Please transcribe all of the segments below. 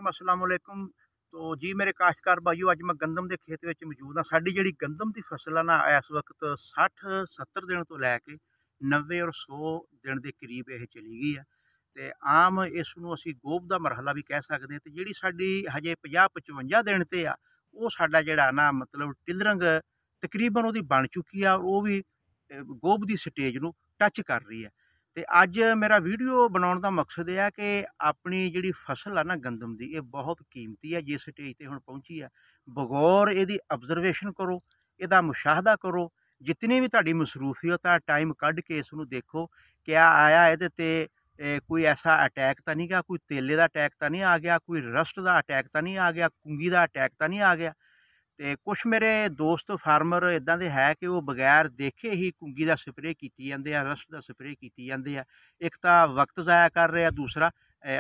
रहीम अस्सलाम वालेकुम। तो जी मेरे काश्तकार भाइयों, अज मैं गंदम के खेत में मौजूद हाँ। साडी जिहड़ी गंदम की फसल है ना, इस वक्त 60-70 दिन तो लैके 90 और 100 दिन के करीब यह चली गई है। तो आम इसनूं असीं गोभ का मरहला भी कह सकते हैं। तो जिहड़ी साडी हजे 50-55 दिन ते आ, वो साडा जिहड़ा ना मतलब टिलरंग तकरीबन उहदी बन चुकी है और वो भी गोभ की स्टेज नूं टच कर रही है। तो अज मेरा वीडियो बनाने का मकसद यह है कि अपनी जिहड़ी फसल है ना गंदम की, ये बहुत कीमती है। जिस स्टेज पर हुण पहुंची है, बगौर इहदी ऑब्जरवेशन करो, इहदा मुशाहदा करो, जितनी भी तुहाडी मसरूफियत है टाइम कढ के इसनूं देखो। क्या आया इहदे ते कोई ऐसा अटैक तो नहीं गया, कोई तेले का अटैक तो नहीं आ गया, कोई रस्ट का अटैक तो नहीं आ गया, कुंगी का अटैक तो नहीं आ गया। तो कुछ मेरे दोस्त फार्मर इदां दे है कि वो बगैर देखे ही कुंगी का स्प्रे कीती जांदे आ, रस्ट का स्प्रे कीती जांदे आ। एक तो वक्त ज़ाया कर रहे हैं, दूसरा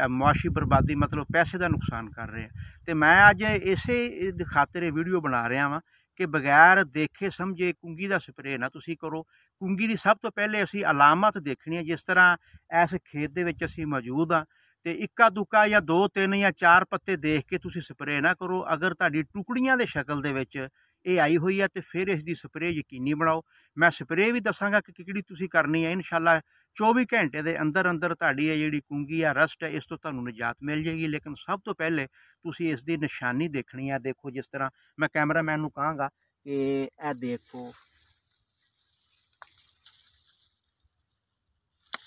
मुआशी बर्बादी मतलब पैसे का नुकसान कर रहे हैं। तो मैं अज इसे खातिर वीडियो बना रहा वा कि बगैर देखे समझे कुंगी का स्प्रे ना तुसी करो। कुंगी की सब तो पहले असी अलामत देखनी है। जिस तरह इस खेत दे विच असी मौजूद हाँ, तो इक्का दुक्का या 2-3 या 4 पत्ते देख के तुसी स्प्रे ना करो। अगर तुहाडी टुकड़ियां दे शक्ल दे विच ये आई हुई है तो फिर इसकी स्प्रे यकीनी बनाओ। मैं स्प्रे भी दसांगा कि किहड़ी तुसी करनी है। इंशाअल्लाह 24 घंटे के अंदर अंदर तुहाडी ये जिहड़ी कुंगी या रस्ट है इस तो तुहानूं निजात मिल जाएगी। लेकिन सब तो पहले तुसी इसकी निशानी देखनी है। देखो, जिस तरह मैं कैमरामैन नूं कहांगा कि ए देखो,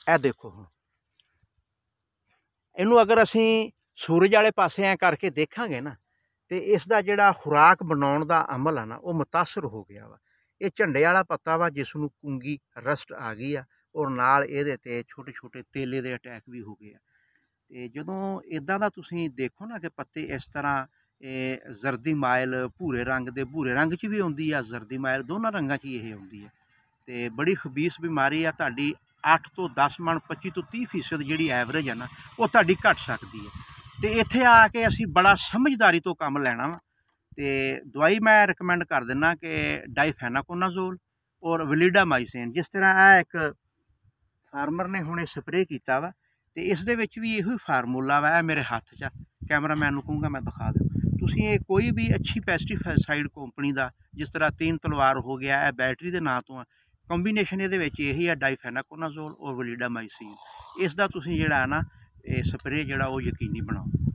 ए देखो हुण इनू अगर असी सूरज वाले पासे ऐ करके देखांगे ना, तो इसका जिहड़ा खुराक बनाने का अमल है ना, वो मुतासर हो गया वा। ये झंडे वाला पत्ता वा जिसनूं कुंगी रस्ट आ गई आ, और नाल इहदे ते छोटे छोटे तेले दे अटैक भी हो गए। तो जदों इदां दा तुसीं देखो ना कि पत्ते इस तरह जर्दी माइल भूरे रंग के, भूरे रंग च भी आउंदी आ, जर्दी माइल दोनों रंगां च ये आउंदी है। तो बड़ी खबीस बीमारी आ। तुहाडी 8 तो 10 मन 25 तो 30% जिहड़ी एवरेज है ना, वो तुहाडी घट सकती है। तो इत्थे आके असीं बड़ा समझदारी तो काम लैना वा। तो दवाई मैं रिकमेंड कर दिना कि डाइफेनाकोनाजोल और वलीडामाइसिन। जिस तरह एक फार्मर ने हुणे स्प्रे किया वा, तो इस दे विच भी इहो फार्मूला वा। मेरे हाथ च कैमरामैन नूं कहूँगा मैं दिखा दूँ। तुसीं ये कोई भी अच्छी पैस्टिसाइड कंपनी का, जिस तरह 3 तलवार हो गया, है बैटरी के नाँ तो है, कंबीनेशन ये यही है डाइफेनाकोनाजोल और वलीडामाइसिन। इसका तुसीं जिहड़ा ना स्प्रे जिहड़ा वो यकीनी बनाओ।